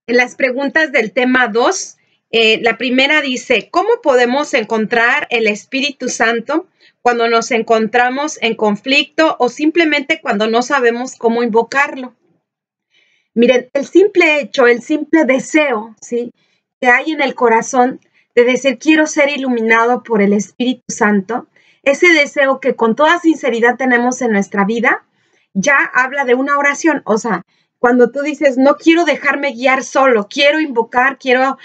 En las preguntas del tema 2, la primera dice, ¿cómo podemos encontrar el Espíritu Santo cuando nos encontramos en conflicto o simplemente cuando no sabemos cómo invocarlo? Miren, el simple hecho, el simple deseo, ¿sí?, que hay en el corazón de decir, quiero ser iluminado por el Espíritu Santo, ese deseo que con toda sinceridad tenemos en nuestra vida, ya habla de una oración. O sea, cuando tú dices, no quiero dejarme guiar solo, quiero invocar, quiero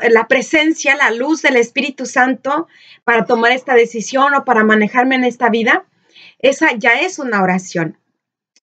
la presencia, la luz del Espíritu Santo para tomar esta decisión o para manejarme en esta vida, esa ya es una oración.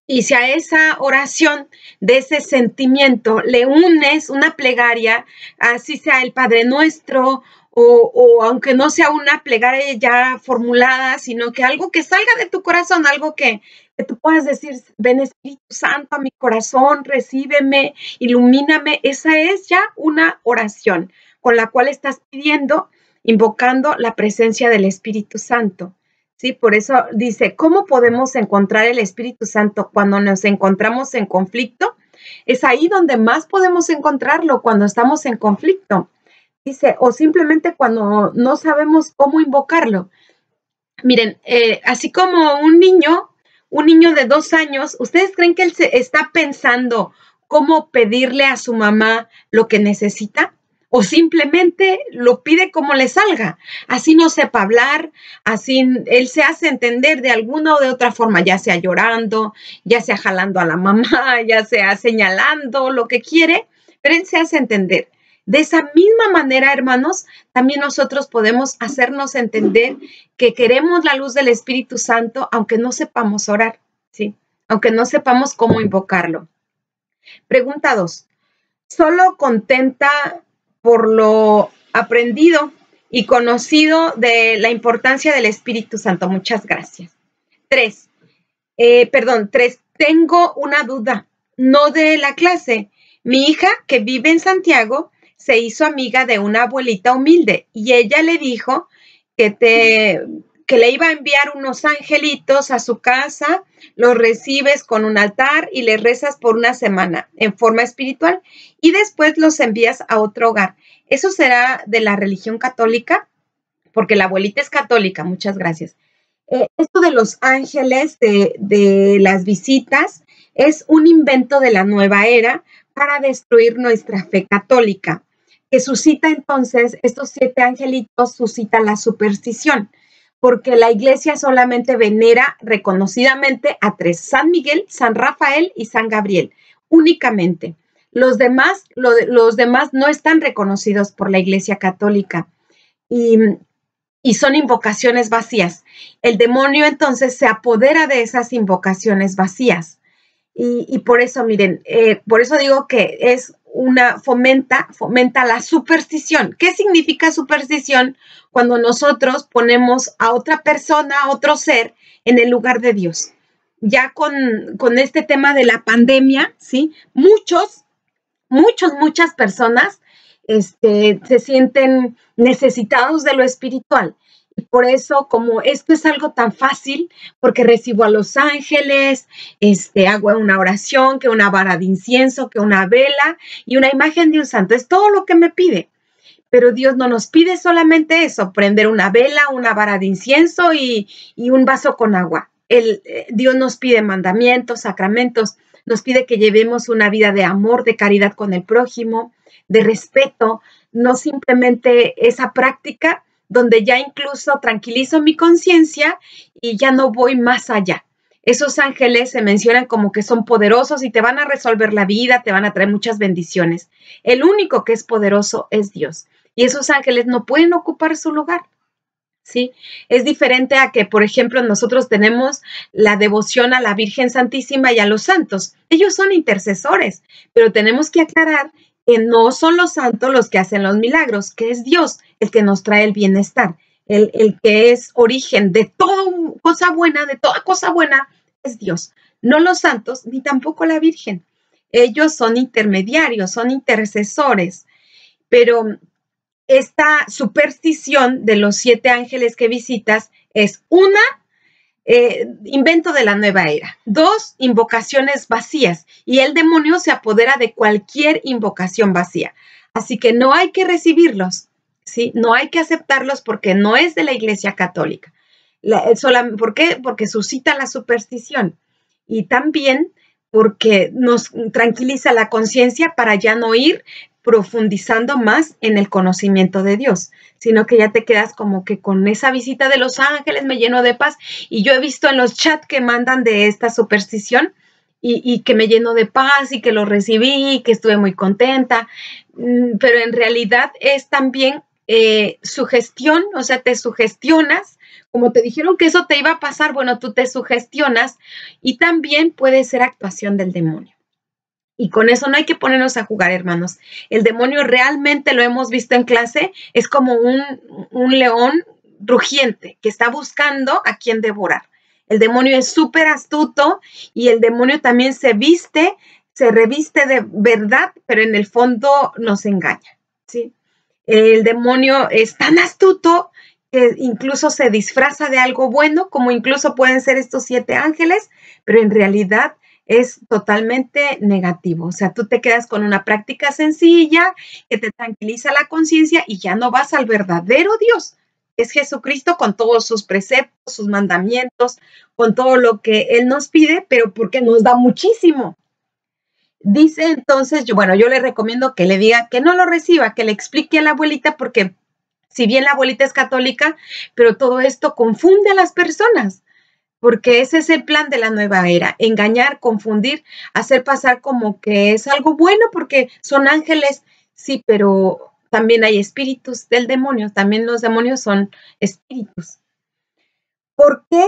Y si a esa oración de ese sentimiento le unes una plegaria, así sea el Padre Nuestro, o aunque no sea una plegaria ya formulada, sino que algo que salga de tu corazón, algo que tú puedas decir, ven Espíritu Santo a mi corazón, recíbeme, ilumíname, esa es ya una oración con la cual estás pidiendo, invocando la presencia del Espíritu Santo. Sí, por eso dice, ¿cómo podemos encontrar el Espíritu Santo cuando nos encontramos en conflicto? Es ahí donde más podemos encontrarlo, cuando estamos en conflicto. Dice, o simplemente cuando no sabemos cómo invocarlo. Miren, así como un niño de 2 años, ¿ustedes creen que él se está pensando cómo pedirle a su mamá lo que necesita? O simplemente lo pide como le salga. Así no sepa hablar, así él se hace entender de alguna o de otra forma, ya sea llorando, ya sea jalando a la mamá, ya sea señalando lo que quiere, pero él se hace entender. De esa misma manera, hermanos, también nosotros podemos hacernos entender que queremos la luz del Espíritu Santo, aunque no sepamos orar, ¿sí? Aunque no sepamos cómo invocarlo. Pregunta 2. Solo contenta por lo aprendido y conocido de la importancia del Espíritu Santo. Muchas gracias. 3. Tengo una duda, no de la clase. Mi hija, que vive en Santiago, se hizo amiga de una abuelita humilde y ella le dijo que le iba a enviar unos angelitos a su casa, los recibes con un altar y les rezas por una semana en forma espiritual y después los envías a otro hogar. ¿Eso será de la religión católica? Porque la abuelita es católica, muchas gracias. Esto de los ángeles, de las visitas, es un invento de la nueva era para destruir nuestra fe católica, que suscita entonces, estos 7 angelitos suscitan la superstición, porque la iglesia solamente venera reconocidamente a 3, San Miguel, San Rafael y San Gabriel, únicamente. Los demás no están reconocidos por la iglesia católica y son invocaciones vacías. El demonio entonces se apodera de esas invocaciones vacías. Y por eso, miren, por eso digo que es fomenta la superstición. ¿Qué significa superstición? Cuando nosotros ponemos a otra persona, a otro ser, en el lugar de Dios. Ya con este tema de la pandemia, ¿sí? Muchas personas se sienten necesitados de lo espiritual. Y por eso, como esto es algo tan fácil, porque recibo a los ángeles, hago una oración, que una vara de incienso, que una vela y una imagen de un santo. Es todo lo que me pide. Pero Dios no nos pide solamente eso, prender una vela, una vara de incienso y un vaso con agua. Dios nos pide mandamientos, sacramentos, nos pide que llevemos una vida de amor, de caridad con el prójimo, de respeto, no simplemente esa práctica donde ya incluso tranquilizo mi conciencia y ya no voy más allá. Esos ángeles se mencionan como que son poderosos y te van a resolver la vida, te van a traer muchas bendiciones. El único que es poderoso es Dios. Y esos ángeles no pueden ocupar su lugar, ¿sí? Es diferente a que, por ejemplo, nosotros tenemos la devoción a la Virgen Santísima y a los santos. Ellos son intercesores, pero tenemos que aclarar que no son los santos los que hacen los milagros, que es Dios el que nos trae el bienestar, el que es origen de toda cosa buena es Dios. No los santos, ni tampoco la Virgen. Ellos son intermediarios, son intercesores, pero esta superstición de los 7 ángeles que visitas es una invento de la nueva era. 2, invocaciones vacías. Y el demonio se apodera de cualquier invocación vacía. Así que no hay que recibirlos, ¿sí? No hay que aceptarlos porque no es de la Iglesia Católica. ¿Por qué? Porque suscita la superstición. Y también porque nos tranquiliza la conciencia para ya no ir profundizando más en el conocimiento de Dios, sino que ya te quedas como que con esa visita de los ángeles me lleno de paz. Y yo he visto en los chats que mandan de esta superstición y que me lleno de paz y que lo recibí y que estuve muy contenta, pero en realidad es también sugestión, o sea, te sugestionas, como te dijeron que eso te iba a pasar, bueno, tú te sugestionas y también puede ser actuación del demonio. Y con eso no hay que ponernos a jugar, hermanos. El demonio realmente lo hemos visto en clase, es como un león rugiente que está buscando a quien devorar. El demonio es súper astuto y el demonio también se reviste de verdad, pero en el fondo nos engaña, ¿sí? El demonio es tan astuto que incluso se disfraza de algo bueno, como incluso pueden ser estos 7 ángeles, pero en realidad es totalmente negativo. O sea, tú te quedas con una práctica sencilla que te tranquiliza la conciencia y ya no vas al verdadero Dios. Es Jesucristo con todos sus preceptos, sus mandamientos, con todo lo que Él nos pide, pero porque nos da muchísimo. Dice entonces, yo le recomiendo que le diga que no lo reciba, que le explique a la abuelita, porque si bien la abuelita es católica, pero todo esto confunde a las personas, porque ese es el plan de la nueva era, engañar, confundir, hacer pasar como que es algo bueno porque son ángeles, sí, pero también hay espíritus del demonio, también los demonios son espíritus. ¿Por qué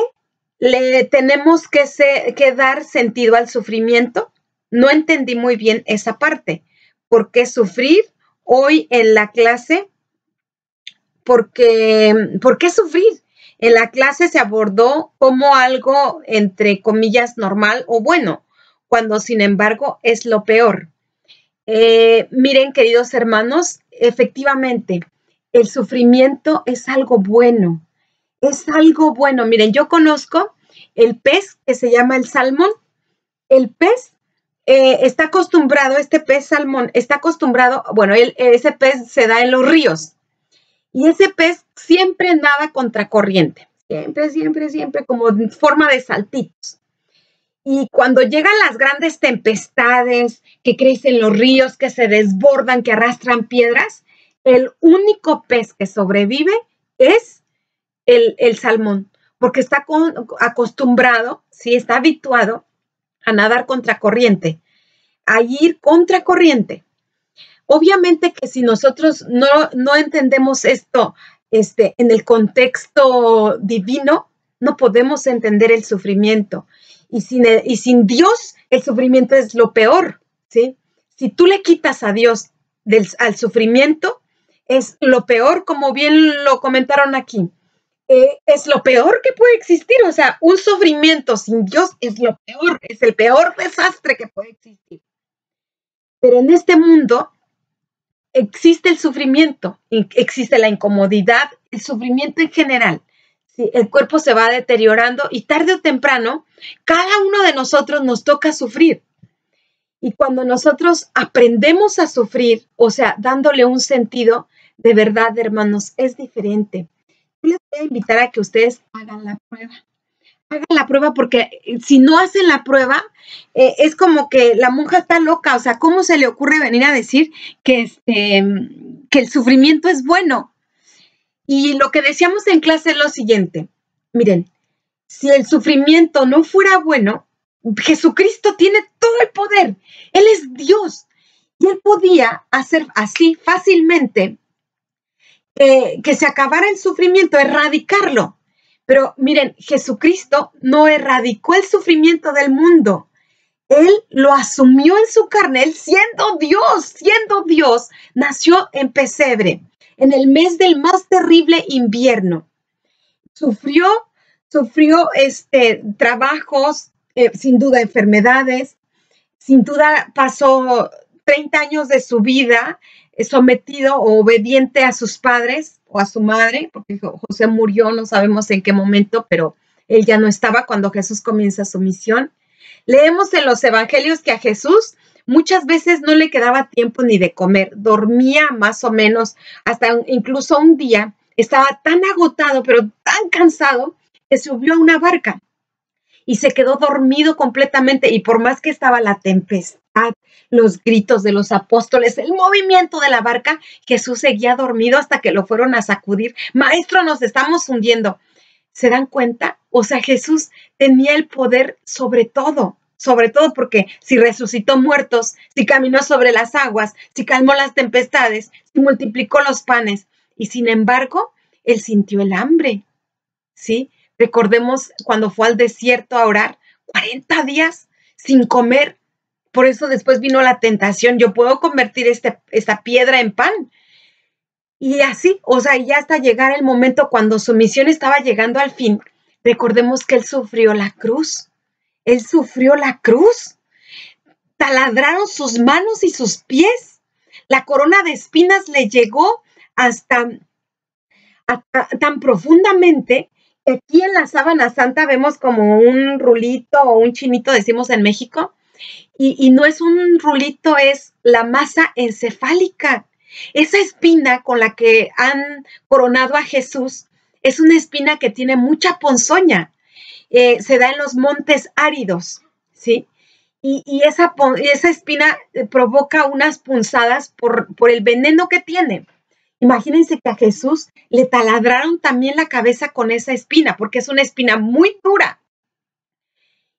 le tenemos que dar sentido al sufrimiento? No entendí muy bien esa parte. ¿Por qué sufrir? Hoy en la clase, ¿por qué sufrir? En la clase se abordó como algo, entre comillas, normal o bueno, cuando sin embargo es lo peor. Miren, queridos hermanos, efectivamente, el sufrimiento es algo bueno. Es algo bueno. Miren, yo conozco el pez que se llama el salmón. El pez está acostumbrado, este pez salmón está acostumbrado, ese pez se da en los ríos. Y ese pez siempre nada contracorriente, siempre, como en forma de saltitos. Y cuando llegan las grandes tempestades, que crecen los ríos, que se desbordan, que arrastran piedras, el único pez que sobrevive es el salmón, porque está acostumbrado, sí, está habituado a nadar contracorriente, a ir contracorriente. Obviamente que si nosotros no entendemos esto en el contexto divino, no podemos entender el sufrimiento. Y sin Dios, el sufrimiento es lo peor, ¿sí? Si tú le quitas a Dios al sufrimiento, es lo peor, como bien lo comentaron aquí. Es lo peor que puede existir. O sea, un sufrimiento sin Dios es lo peor, es el peor desastre que puede existir. Pero en este mundo existe el sufrimiento, existe la incomodidad, el sufrimiento en general. ¿Sí? El cuerpo se va deteriorando y tarde o temprano, cada uno de nosotros nos toca sufrir. Y cuando nosotros aprendemos a sufrir, o sea, dándole un sentido, de verdad, hermanos, es diferente. Yo les voy a invitar a que ustedes hagan la prueba. Hagan la prueba porque si no hacen la prueba, es como que la monja está loca. O sea, ¿cómo se le ocurre venir a decir que el sufrimiento es bueno? Y lo que decíamos en clase es lo siguiente. Miren, si el sufrimiento no fuera bueno, Jesucristo tiene todo el poder. Él es Dios. Y Él podía hacer así fácilmente que se acabara el sufrimiento, erradicarlo. Pero miren, Jesucristo no erradicó el sufrimiento del mundo. Él lo asumió en su carne. Él siendo Dios, nació en pesebre, en el mes del más terrible invierno. Sufrió trabajos, sin duda enfermedades, sin duda pasó 30 años de su vida sometido o obediente a sus padres o a su madre, porque José murió, no sabemos en qué momento, pero Él ya no estaba cuando Jesús comienza su misión. Leemos en los evangelios que a Jesús muchas veces no le quedaba tiempo ni de comer, dormía más o menos, hasta incluso un día estaba tan agotado, pero tan cansado, que subió a una barca y se quedó dormido completamente. Y por más que estaba la tempestad, los gritos de los apóstoles, el movimiento de la barca, Jesús seguía dormido hasta que lo fueron a sacudir. Maestro, nos estamos hundiendo. ¿Se dan cuenta? O sea, Jesús tenía el poder sobre todo porque si resucitó muertos, si caminó sobre las aguas, si calmó las tempestades, si multiplicó los panes, y sin embargo, él sintió el hambre, ¿sí? Recordemos cuando fue al desierto a orar, 40 días sin comer. Por eso después vino la tentación. Yo puedo convertir esta piedra en pan. Y así, o sea, ya hasta llegar el momento cuando su misión estaba llegando al fin, recordemos que él sufrió la cruz. Él sufrió la cruz. Taladraron sus manos y sus pies. La corona de espinas le llegó hasta tan profundamente que aquí en la sábana santa vemos como un rulito o un chinito, decimos en México, y no es un rulito, es la masa encefálica. Esa espina con la que han coronado a Jesús es una espina que tiene mucha ponzoña. Se da en los montes áridos, ¿sí? Y esa espina provoca unas punzadas por el veneno que tiene. Imagínense que a Jesús le taladraron también la cabeza con esa espina, porque es una espina muy dura.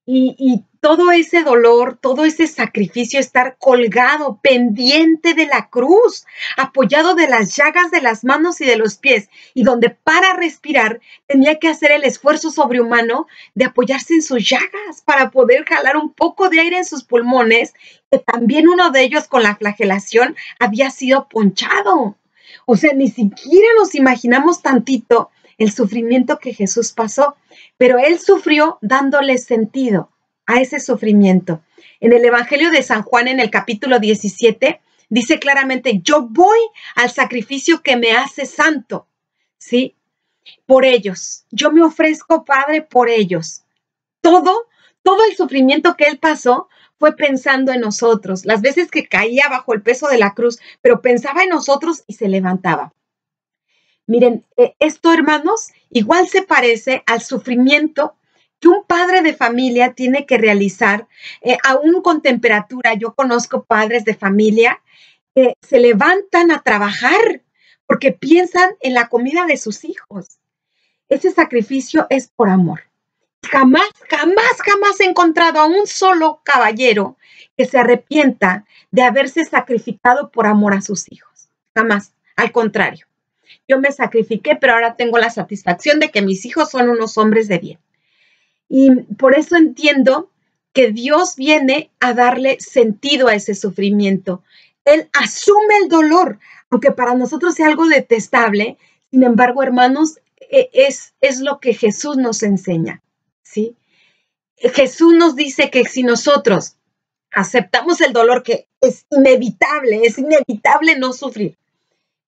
Y todo ese dolor, todo ese sacrificio, estar colgado, pendiente de la cruz, apoyado de las llagas de las manos y de los pies, y donde para respirar tenía que hacer el esfuerzo sobrehumano de apoyarse en sus llagas para poder jalar un poco de aire en sus pulmones, que también uno de ellos con la flagelación había sido ponchado. O sea, ni siquiera nos imaginamos tantito el sufrimiento que Jesús pasó, pero él sufrió dándole sentido a ese sufrimiento. En el Evangelio de San Juan, en el capítulo 17, dice claramente, yo voy al sacrificio que me hace santo, ¿sí? Por ellos. Yo me ofrezco, Padre, por ellos. Todo el sufrimiento que él pasó fue pensando en nosotros. Las veces que caía bajo el peso de la cruz, pero pensaba en nosotros y se levantaba. Miren, esto, hermanos, igual se parece al sufrimiento que un padre de familia tiene que realizar, aún con temperatura. Yo conozco padres de familia que se levantan a trabajar porque piensan en la comida de sus hijos. Ese sacrificio es por amor. Jamás he encontrado a un solo caballero que se arrepienta de haberse sacrificado por amor a sus hijos. Jamás, al contrario. Yo me sacrifiqué, pero ahora tengo la satisfacción de que mis hijos son unos hombres de bien. Y por eso entiendo que Dios viene a darle sentido a ese sufrimiento. Él asume el dolor, aunque para nosotros sea algo detestable. Sin embargo, hermanos, es lo que Jesús nos enseña, ¿sí? Jesús nos dice que si nosotros aceptamos el dolor, que es inevitable no sufrir,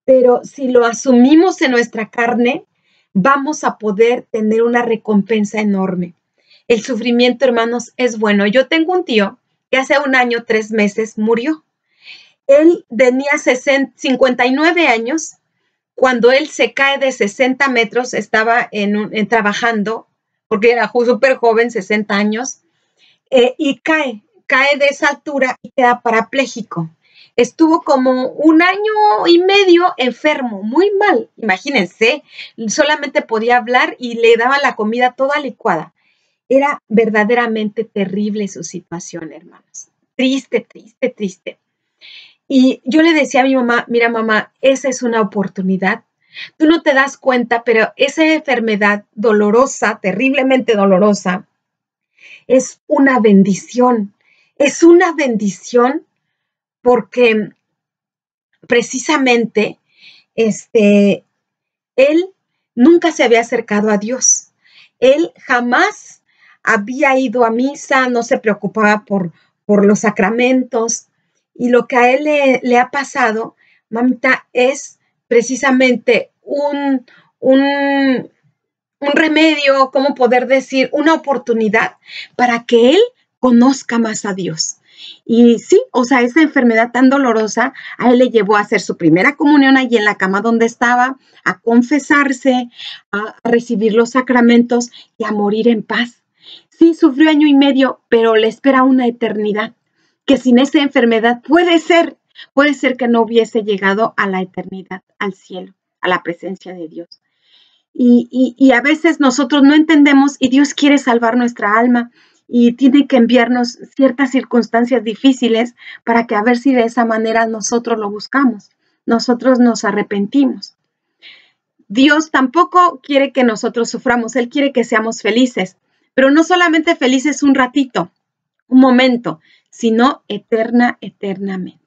pero si lo asumimos en nuestra carne, vamos a poder tener una recompensa enorme. El sufrimiento, hermanos, es bueno. Yo tengo un tío que hace 1 año, 3 meses murió. Él tenía 59 años. Cuando él se cae de 60 metros, estaba trabajando, porque era súper joven, 60 años, y cae de esa altura y queda parapléjico. Estuvo como 1 año y medio enfermo, muy mal, imagínense, solamente podía hablar y le daban la comida toda licuada. Era verdaderamente terrible su situación, hermanos. Triste. Y yo le decía a mi mamá, mira mamá, esa es una oportunidad. Tú no te das cuenta, pero esa enfermedad dolorosa, terriblemente dolorosa, es una bendición. Es una bendición porque precisamente él nunca se había acercado a Dios. Él jamás había ido a misa, no se preocupaba por los sacramentos. Y lo que a él le ha pasado, mamita, es precisamente un remedio, cómo poder decir una oportunidad para que él conozca más a Dios. Y sí, o sea, esa enfermedad tan dolorosa a él le llevó a hacer su primera comunión allí en la cama donde estaba, a confesarse, a recibir los sacramentos y a morir en paz. Sí, sufrió año y medio, pero le espera una eternidad, que sin esa enfermedad puede ser que no hubiese llegado a la eternidad, al cielo, a la presencia de Dios. Y a veces nosotros no entendemos y Dios quiere salvar nuestra alma y tiene que enviarnos ciertas circunstancias difíciles para que a ver si de esa manera nosotros lo buscamos, nosotros nos arrepentimos. Dios tampoco quiere que nosotros suframos, Él quiere que seamos felices, pero no solamente felices un ratito, un momento, sino eternamente.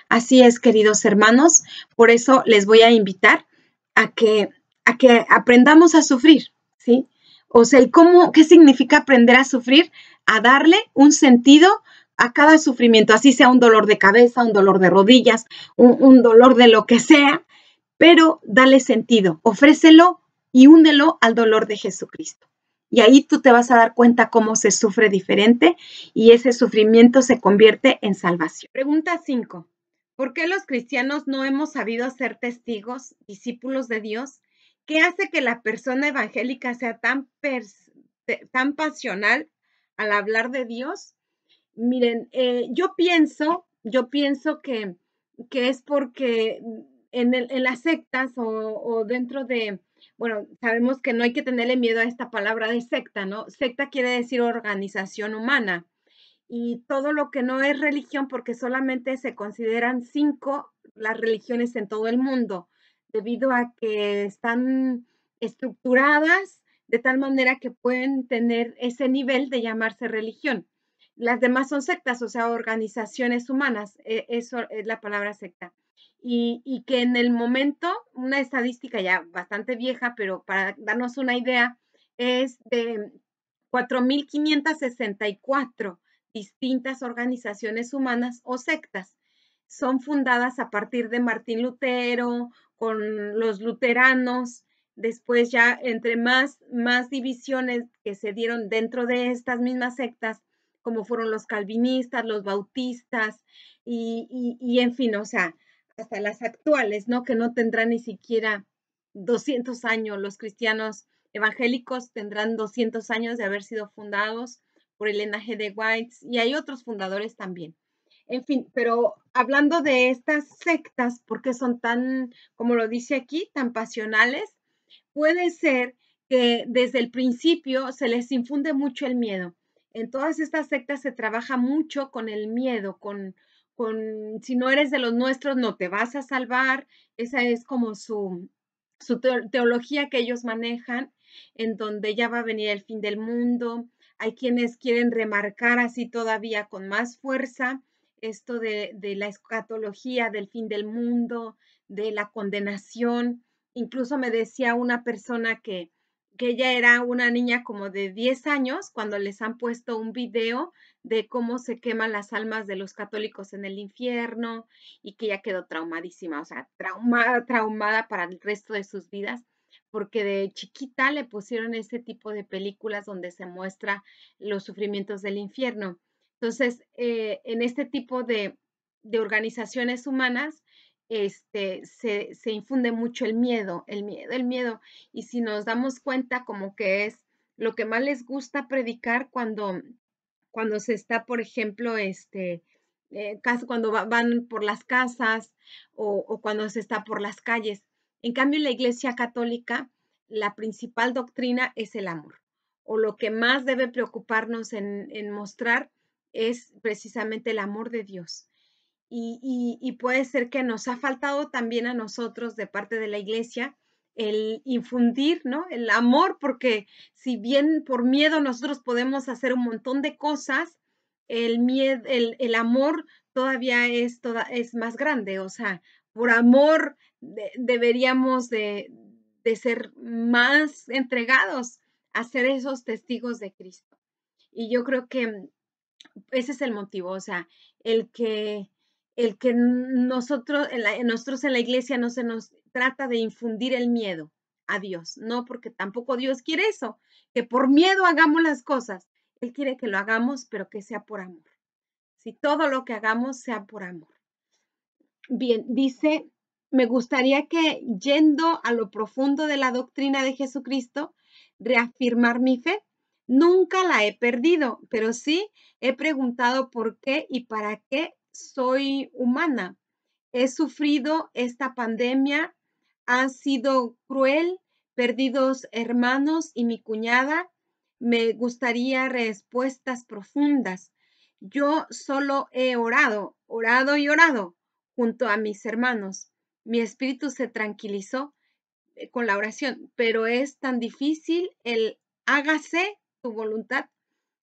Así es, queridos hermanos, por eso les voy a invitar a que, a que aprendamos a sufrir, ¿sí? O sea, ¿qué significa aprender a sufrir? A darle un sentido a cada sufrimiento, así sea un dolor de cabeza, un dolor de rodillas, un dolor de lo que sea, pero dale sentido, ofrécelo y únelo al dolor de Jesucristo. Y ahí tú te vas a dar cuenta cómo se sufre diferente y ese sufrimiento se convierte en salvación. Pregunta 5. ¿Por qué los cristianos no hemos sabido ser testigos, discípulos de Dios? ¿Qué hace que la persona evangélica sea tan pasional al hablar de Dios? Miren, yo pienso que es porque en las sectas o dentro de, bueno, sabemos que no hay que tenerle miedo a esta palabra de secta, ¿no? Secta quiere decir organización humana y todo lo que no es religión, porque solamente se consideran 5 las religiones en todo el mundo, debido a que están estructuradas de tal manera que pueden tener ese nivel de llamarse religión. Las demás son sectas, o sea, organizaciones humanas, eso es la palabra secta. Y que en el momento, una estadística ya bastante vieja, pero para darnos una idea, es de 4.564 distintas organizaciones humanas o sectas. Son fundadas a partir de Martín Lutero, con los luteranos, después ya entre más divisiones que se dieron dentro de estas mismas sectas, como fueron los calvinistas, los bautistas y en fin, o sea, hasta las actuales, ¿no? Que no tendrán ni siquiera 200 años. Los cristianos evangélicos tendrán 200 años de haber sido fundados por Elena G. de White y hay otros fundadores también. En fin, pero hablando de estas sectas, ¿por qué son tan, como lo dice aquí, tan pasionales? Puede ser que desde el principio se les infunde mucho el miedo. En todas estas sectas se trabaja mucho con el miedo, si no eres de los nuestros, no te vas a salvar. Esa es como su teología que ellos manejan, en donde ya va a venir el fin del mundo. Hay quienes quieren remarcar así todavía con más fuerza esto de la escatología del fin del mundo, de la condenación. Incluso me decía una persona que ella era una niña como de 10 años cuando les han puesto un video de cómo se queman las almas de los católicos en el infierno y que ella quedó traumadísima, o sea, traumada para el resto de sus vidas, porque de chiquita le pusieron ese tipo de películas donde se muestra los sufrimientos del infierno. Entonces, en este tipo de organizaciones humanas, se infunde mucho el miedo. Y si nos damos cuenta, como que es lo que más les gusta predicar cuando se está, por ejemplo, cuando van por las casas o cuando se está por las calles. En cambio, en la Iglesia Católica, la principal doctrina es el amor, o lo que más debe preocuparnos en mostrar es precisamente el amor de Dios. Y puede ser que nos ha faltado también a nosotros de parte de la iglesia el infundir, ¿no? El amor, porque si bien por miedo nosotros podemos hacer un montón de cosas, el amor todavía es más grande, o sea, por amor deberíamos de ser más entregados a ser esos testigos de Cristo. Y yo creo que ese es el motivo, o sea, el que, nosotros en la iglesia no se nos trata de infundir el miedo a Dios, no porque tampoco Dios quiere eso, que por miedo hagamos las cosas. Él quiere que lo hagamos, pero que sea por amor. Si todo lo que hagamos sea por amor. Bien, dice, me gustaría que yendo a lo profundo de la doctrina de Jesucristo, reafirmar mi fe. Nunca la he perdido, pero sí he preguntado por qué y para qué soy humana. He sufrido esta pandemia, ha sido cruel, perdidos hermanos y mi cuñada. Me gustaría respuestas profundas. Yo solo he orado, orado y orado junto a mis hermanos. Mi espíritu se tranquilizó con la oración, pero es tan difícil el hágase tu voluntad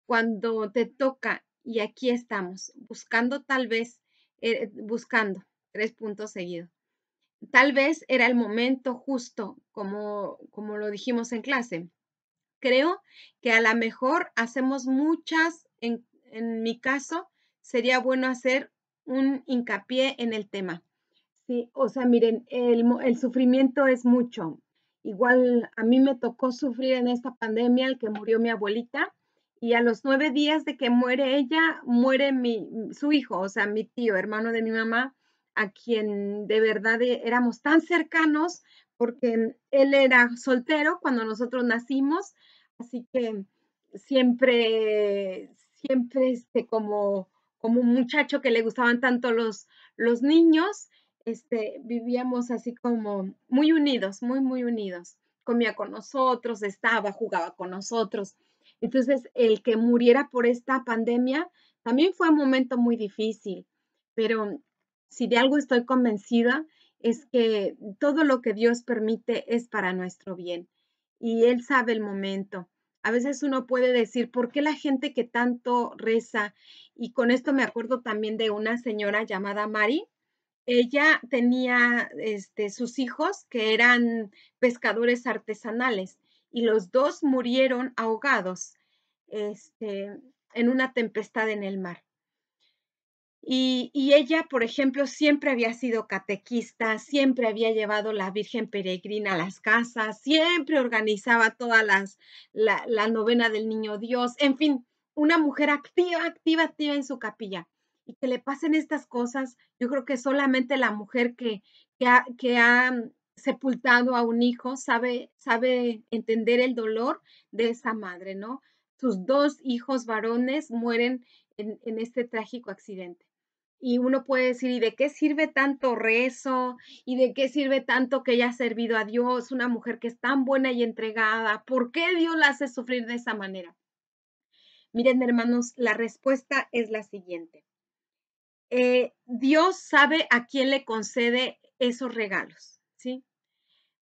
cuando te toca y aquí estamos, buscando tal vez, buscando, 3 puntos seguidos. Tal vez era el momento justo, como lo dijimos en clase. Creo que a lo mejor hacemos muchas, en mi caso, sería bueno hacer un hincapié en el tema. Sí, o sea, miren, el sufrimiento es mucho. Igual a mí me tocó sufrir en esta pandemia el que murió mi abuelita y a los 9 días de que muere ella, muere su hijo, o sea, mi tío, hermano de mi mamá, a quien de verdad éramos tan cercanos porque él era soltero cuando nosotros nacimos, así que siempre como un muchacho que le gustaban tanto los niños, vivíamos así como muy unidos, muy, muy unidos. Comía con nosotros, jugaba con nosotros. Entonces, el que muriera por esta pandemia también fue un momento muy difícil, pero si de algo estoy convencida es que todo lo que Dios permite es para nuestro bien y Él sabe el momento. A veces uno puede decir, ¿por qué la gente que tanto reza? Y con esto me acuerdo también de una señora llamada Mari. Ella tenía, sus hijos que eran pescadores artesanales y los dos murieron ahogados, este, en una tempestad en el mar. Y ella, por ejemplo, siempre había sido catequista, siempre había llevado la Virgen Peregrina a las casas, siempre organizaba todas la novena del Niño Dios, en fin, una mujer activa, activa, activa en su capilla. Y que le pasen estas cosas, yo creo que solamente la mujer que ha sepultado a un hijo sabe entender el dolor de esa madre, ¿no? Sus 2 hijos varones mueren en este trágico accidente. Y uno puede decir, ¿y de qué sirve tanto rezo? ¿Y de qué sirve tanto que ella ha servido a Dios? Una mujer que es tan buena y entregada. ¿Por qué Dios la hace sufrir de esa manera? Miren, hermanos, la respuesta es la siguiente. Dios sabe a quién le concede esos regalos, ¿sí?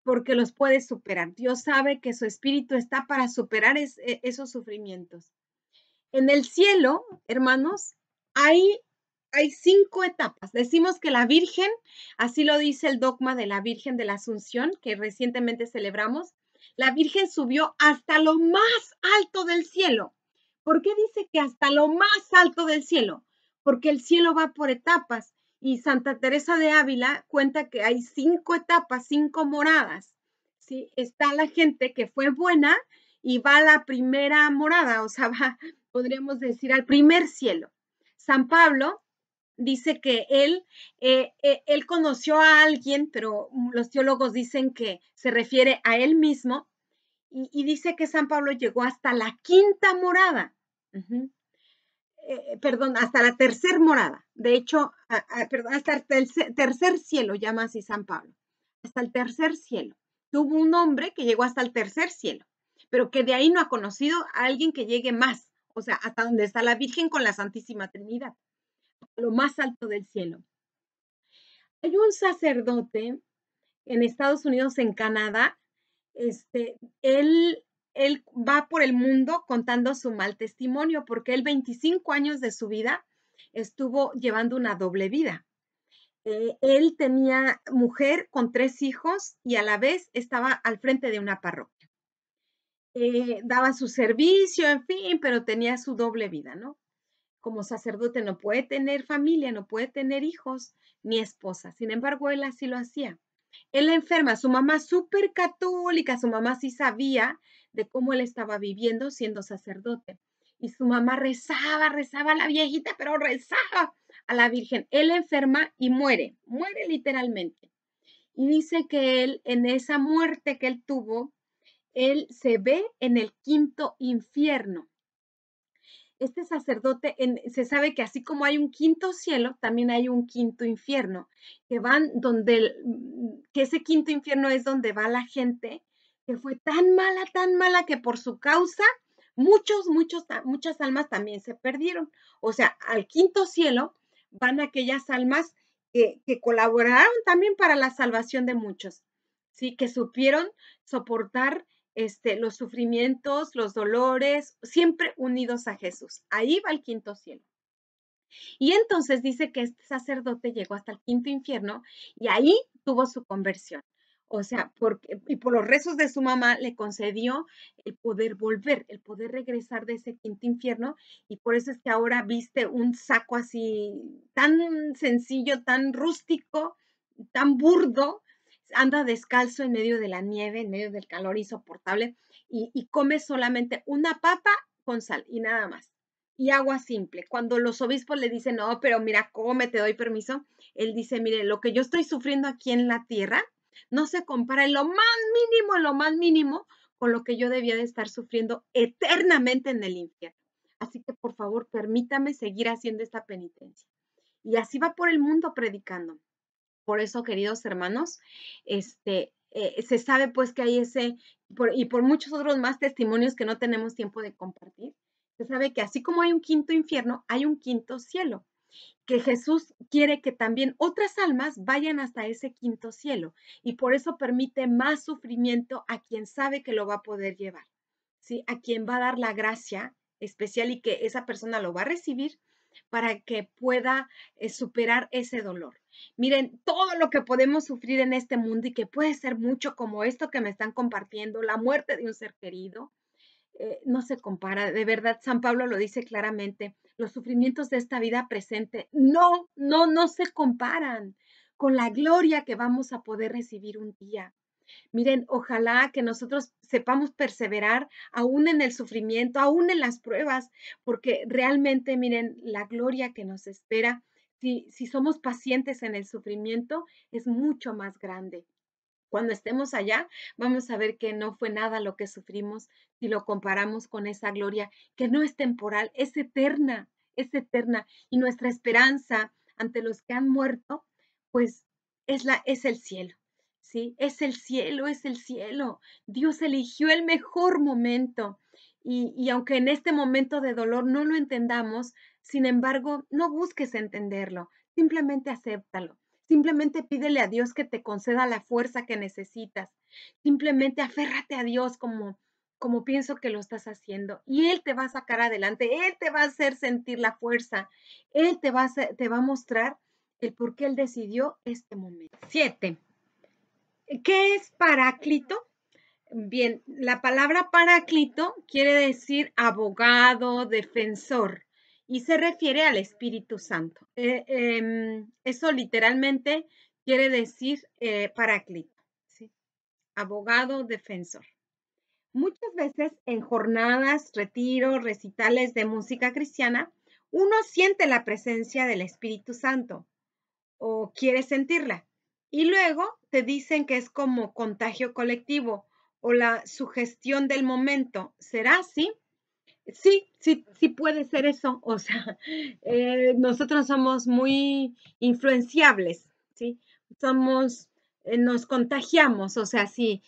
Porque los puede superar. Dios sabe que su espíritu está para superar esos sufrimientos. En el cielo, hermanos, hay 5 etapas. Decimos que la Virgen, así lo dice el dogma de la Virgen de la Asunción, que recientemente celebramos, la Virgen subió hasta lo más alto del cielo. ¿Por qué dice que hasta lo más alto del cielo? Porque el cielo va por etapas y Santa Teresa de Ávila cuenta que hay 5 etapas, 5 moradas. ¿Sí? Está la gente que fue buena y va a la primera morada, o sea, podríamos decir, al primer cielo. San Pablo dice que él conoció a alguien, pero los teólogos dicen que se refiere a él mismo, y dice que San Pablo llegó hasta la quinta morada. Perdón, hasta la tercer morada. De hecho, perdón, hasta el tercer cielo, llama así San Pablo. Hasta el tercer cielo. Tuvo un hombre que llegó hasta el tercer cielo, pero que de ahí no ha conocido a alguien que llegue más, o sea, hasta donde está la Virgen con la Santísima Trinidad, lo más alto del cielo. Hay un sacerdote en Estados Unidos, en Canadá, él, él va por el mundo contando su mal testimonio, porque él 25 años de su vida estuvo llevando una doble vida. Él tenía mujer con 3 hijos y a la vez estaba al frente de una parroquia. Daba su servicio, en fin, pero tenía su doble vida, ¿no? Como sacerdote no puede tener familia, no puede tener hijos ni esposa. Sin embargo, él así lo hacía. Él la enferma, su mamá súper católica, su mamá sí sabía de cómo él estaba viviendo siendo sacerdote. Y su mamá rezaba, rezaba a la viejita, pero rezaba a la Virgen. Él enferma y muere, muere literalmente. Y dice que él, en esa muerte que él tuvo, él se ve en el quinto infierno. Este sacerdote, se sabe que así como hay un quinto cielo, también hay un quinto infierno, que van donde, que ese quinto infierno es donde va la gente que fue tan mala que por su causa muchas almas también se perdieron. O sea, al quinto cielo van aquellas almas que colaboraron también para la salvación de muchos, ¿sí? Que supieron soportar los sufrimientos, los dolores, siempre unidos a Jesús. Ahí va el quinto cielo. Y entonces dice que este sacerdote llegó hasta el quinto infierno y ahí tuvo su conversión. O sea, y por los rezos de su mamá le concedió el poder volver, el poder regresar de ese quinto infierno. Y por eso es que ahora viste un saco así tan sencillo, tan rústico, tan burdo, anda descalzo en medio de la nieve, en medio del calor insoportable y come solamente una papa con sal y nada más y agua simple. Cuando los obispos le dicen, no, pero mira, come, te doy permiso, él dice, mire, lo que yo estoy sufriendo aquí en la tierra no se compara en lo más mínimo, con lo que yo debía de estar sufriendo eternamente en el infierno. Así que por favor, permítame seguir haciendo esta penitencia. Y así va por el mundo predicando. Por eso, queridos hermanos, se sabe pues que hay y por muchos otros más testimonios que no tenemos tiempo de compartir, se sabe que así como hay un quinto infierno, hay un quinto cielo, que Jesús quiere que también otras almas vayan hasta ese quinto cielo y por eso permite más sufrimiento a quien sabe que lo va a poder llevar, ¿sí? A quien va a dar la gracia especial y que esa persona lo va a recibir para que pueda superar ese dolor. Miren, todo lo que podemos sufrir en este mundo y que puede ser mucho como esto que me están compartiendo, la muerte de un ser querido, no se compara. De verdad, San Pablo lo dice claramente, los sufrimientos de esta vida presente no se comparan con la gloria que vamos a poder recibir un día. Miren, ojalá que nosotros sepamos perseverar aún en el sufrimiento, aún en las pruebas, porque realmente, miren, la gloria que nos espera, si somos pacientes en el sufrimiento, es mucho más grande. Cuando estemos allá, vamos a ver que no fue nada lo que sufrimos si lo comparamos con esa gloria que no es temporal, es eterna, es eterna. Y nuestra esperanza ante los que han muerto, pues es el cielo, ¿sí? Es el cielo, es el cielo. Dios eligió el mejor momento. Y aunque en este momento de dolor no lo entendamos, sin embargo, no busques entenderlo, simplemente acéptalo. Simplemente pídele a Dios que te conceda la fuerza que necesitas. Simplemente aférrate a Dios como pienso que lo estás haciendo. Y Él te va a sacar adelante. Él te va a hacer sentir la fuerza. Él te va a mostrar el por qué Él decidió este momento. 7. ¿Qué es Paráclito? Bien, la palabra Paráclito quiere decir abogado, defensor y se refiere al Espíritu Santo. Eso literalmente quiere decir Paráclito, ¿sí? Abogado, defensor. Muchas veces en jornadas, retiros, recitales de música cristiana, uno siente la presencia del Espíritu Santo o quiere sentirla. Y luego te dicen que es como contagio colectivo o la sugestión del momento. ¿Será así? Sí puede ser eso. O sea, nosotros somos muy influenciables, ¿sí? Nos contagiamos. O sea, si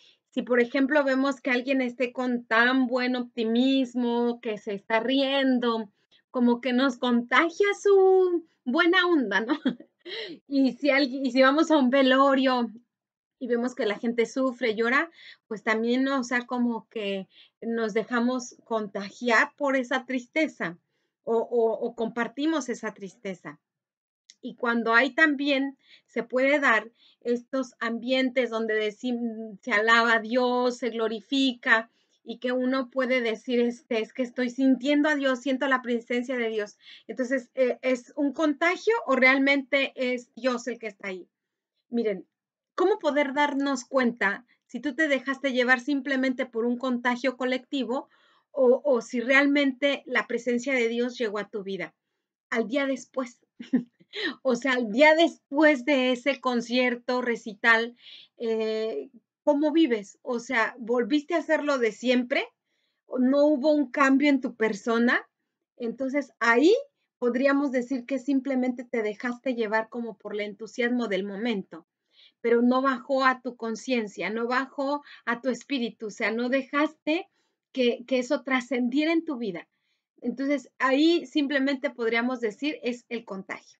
por ejemplo vemos que alguien esté con tan buen optimismo, que se está riendo, como que nos contagia su buena onda, ¿no? Y si vamos a un velorio y vemos que la gente sufre, llora, pues también, o sea, como que nos dejamos contagiar por esa tristeza o compartimos esa tristeza. Y cuando hay también, se puede dar estos ambientes donde se alaba a Dios, se glorifica y que uno puede decir, es que estoy sintiendo a Dios, siento la presencia de Dios. Entonces, ¿es un contagio o realmente es Dios el que está ahí? Miren, ¿cómo poder darnos cuenta si tú te dejaste llevar simplemente por un contagio colectivo o si realmente la presencia de Dios llegó a tu vida? Al día después. O sea, al día después de ese concierto, recital, eh, ¿cómo vives? O sea, ¿volviste a hacer lo de siempre? ¿O no hubo un cambio en tu persona? Entonces, ahí podríamos decir que simplemente te dejaste llevar como por el entusiasmo del momento, pero no bajó a tu conciencia, no bajó a tu espíritu, o sea, no dejaste que eso trascendiera en tu vida. Entonces, ahí simplemente podríamos decir es el contagio.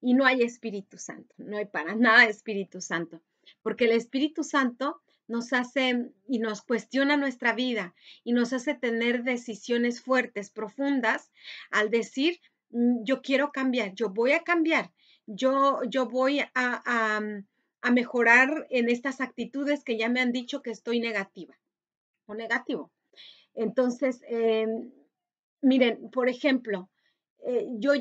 Y no hay Espíritu Santo, no hay para nada Espíritu Santo, porque el Espíritu Santo nos hace y nos cuestiona nuestra vida y nos hace tener decisiones fuertes, profundas, al decir, yo quiero cambiar, yo voy a cambiar, yo voy a mejorar en estas actitudes que ya me han dicho que estoy negativa o negativo. Entonces, miren, por ejemplo, yo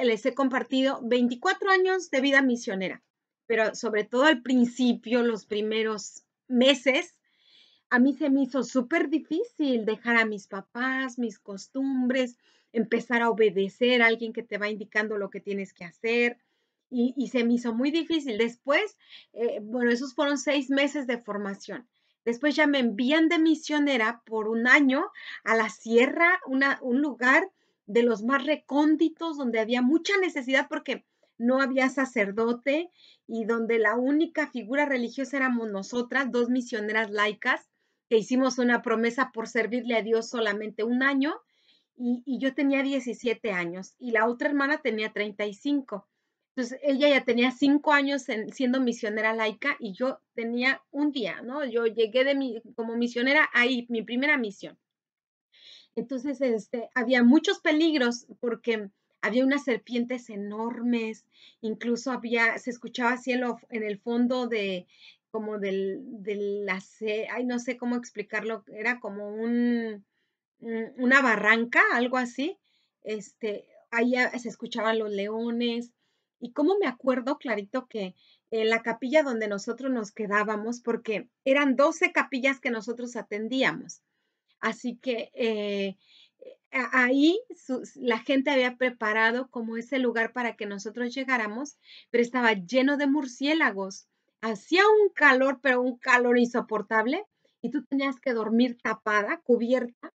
les he compartido 24 años de vida misionera, pero sobre todo al principio, los primeros meses, a mí se me hizo súper difícil dejar a mis papás, mis costumbres, empezar a obedecer a alguien que te va indicando lo que tienes que hacer. Y se me hizo muy difícil. Después, bueno, esos fueron 6 meses de formación. Después ya me envían de misionera por un año a la sierra, un lugar de los más recónditos, donde había mucha necesidad porque no había sacerdote y donde la única figura religiosa éramos nosotras, dos misioneras laicas, que hicimos una promesa por servirle a Dios solamente un año y yo tenía 17 años y la otra hermana tenía 35. Entonces ella ya tenía 5 años siendo misionera laica y yo tenía un día, ¿no? Yo llegué como misionera ahí, mi primera misión. Entonces, había muchos peligros porque había unas serpientes enormes, incluso se escuchaba así en el fondo como de ay, no sé cómo explicarlo, era como una barranca, algo así. Ahí se escuchaban los leones. Y cómo me acuerdo clarito que en la capilla donde nosotros nos quedábamos, porque eran 12 capillas que nosotros atendíamos. Así que ahí la gente había preparado como ese lugar para que nosotros llegáramos, pero estaba lleno de murciélagos. Hacía un calor, pero un calor insoportable, y tú tenías que dormir tapada, cubierta,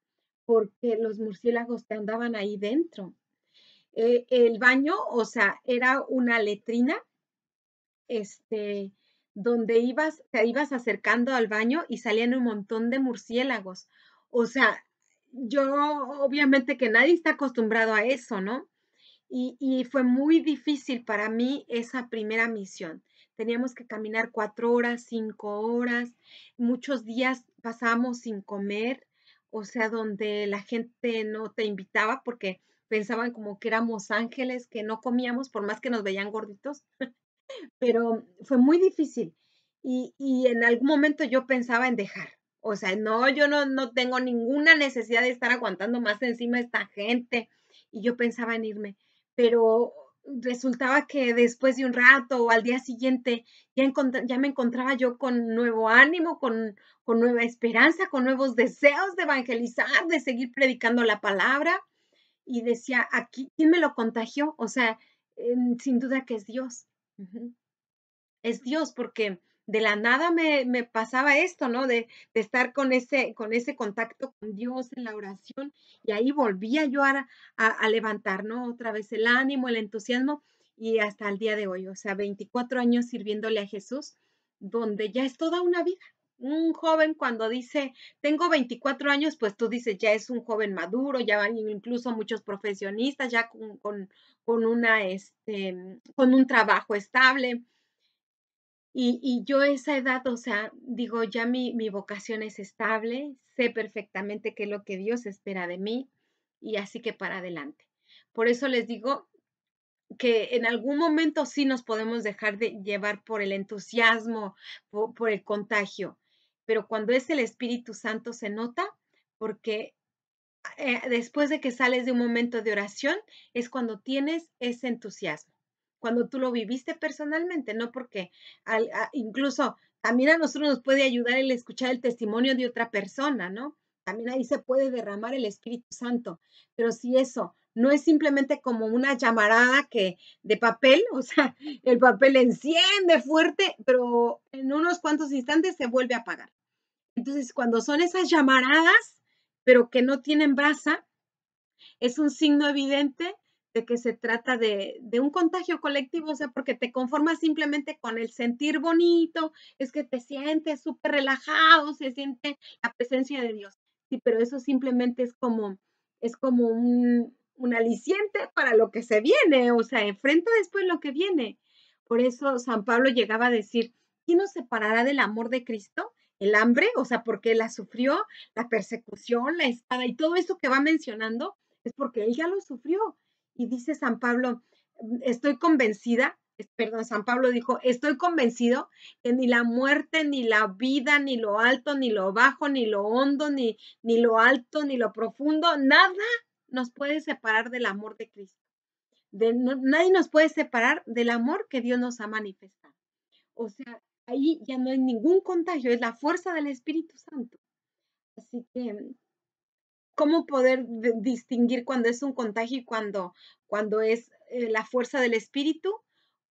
porque los murciélagos te andaban ahí dentro. El baño, o sea, era una letrina, este, donde te ibas acercando al baño y salían un montón de murciélagos. O sea, yo obviamente que nadie está acostumbrado a eso, ¿no? Y fue muy difícil para mí esa primera misión. Teníamos que caminar 4 horas, 5 horas, muchos días pasábamos sin comer, o sea, donde la gente no te invitaba porque pensaban como que éramos ángeles, que no comíamos por más que nos veían gorditos, pero fue muy difícil. Y en algún momento yo pensaba en dejar. O sea, no, yo no tengo ninguna necesidad de estar aguantando más encima de esta gente. Y yo pensaba en irme, pero resultaba que después de un rato o al día siguiente ya me encontraba yo con nuevo ánimo, con nueva esperanza, con nuevos deseos de evangelizar, de seguir predicando la palabra. Y decía, aquí, ¿quién me lo contagió? O sea, sin duda que es Dios. Ujú. Es Dios, porque de la nada me pasaba esto, ¿no? De estar con ese contacto con Dios en la oración, y ahí volvía yo a levantar, ¿no? Otra vez el ánimo, el entusiasmo, y hasta el día de hoy, o sea, 24 años sirviéndole a Jesús, donde ya es toda una vida. Un joven cuando dice, tengo 24 años, pues tú dices, ya es un joven maduro, ya van incluso muchos profesionistas, ya con un trabajo estable. Y yo a esa edad, o sea, digo, ya mi vocación es estable, sé perfectamente qué es lo que Dios espera de mí y así que para adelante. Por eso les digo que en algún momento sí nos podemos dejar de llevar por el entusiasmo, por el contagio, pero cuando es el Espíritu Santo se nota porque después de que sales de un momento de oración es cuando tienes ese entusiasmo. cuando tú lo viviste personalmente, no porque incluso también a nosotros nos puede ayudar el escuchar el testimonio de otra persona, ¿no? También ahí se puede derramar el Espíritu Santo. Pero si eso no es simplemente como una llamarada que de papel, o sea, el papel enciende fuerte, pero en unos cuantos instantes se vuelve a apagar. Entonces, cuando son esas llamaradas, pero que no tienen brasa, es un signo evidente de que se trata de un contagio colectivo, o sea, porque te conformas simplemente con el sentir bonito, es que te sientes súper relajado, se siente la presencia de Dios. Sí, pero eso simplemente es como un aliciente para lo que se viene, o sea, enfrenta después lo que viene. Por eso San Pablo llegaba a decir, ¿quién nos separará del amor de Cristo? El hambre, o sea, porque la sufrió, la persecución, la espada y todo eso que va mencionando, es porque él ya lo sufrió. Y dice San Pablo, estoy convencida, perdón, San Pablo dijo, estoy convencido que ni la muerte, ni la vida, ni lo alto, ni lo bajo, ni lo hondo, ni lo alto, ni lo profundo, nada nos puede separar del amor de Cristo. Nadie nos puede separar del amor que Dios nos ha manifestado. O sea, ahí ya no hay ningún contagio, es la fuerza del Espíritu Santo. Así que cómo poder distinguir cuando es un contagio y cuando es la fuerza del espíritu,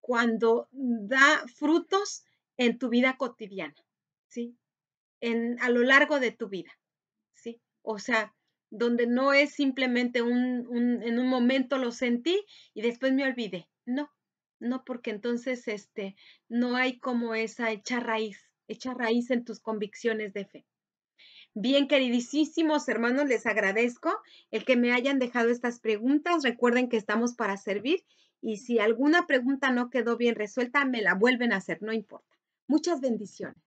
cuando da frutos en tu vida cotidiana, ¿sí? A lo largo de tu vida, ¿sí? O sea, donde no es simplemente en un momento lo sentí y después me olvidé. No, no, porque entonces no hay como esa echa raíz en tus convicciones de fe. Bien, queridísimos hermanos, les agradezco el que me hayan dejado estas preguntas. Recuerden que estamos para servir y si alguna pregunta no quedó bien resuelta, me la vuelven a hacer, no importa. Muchas bendiciones.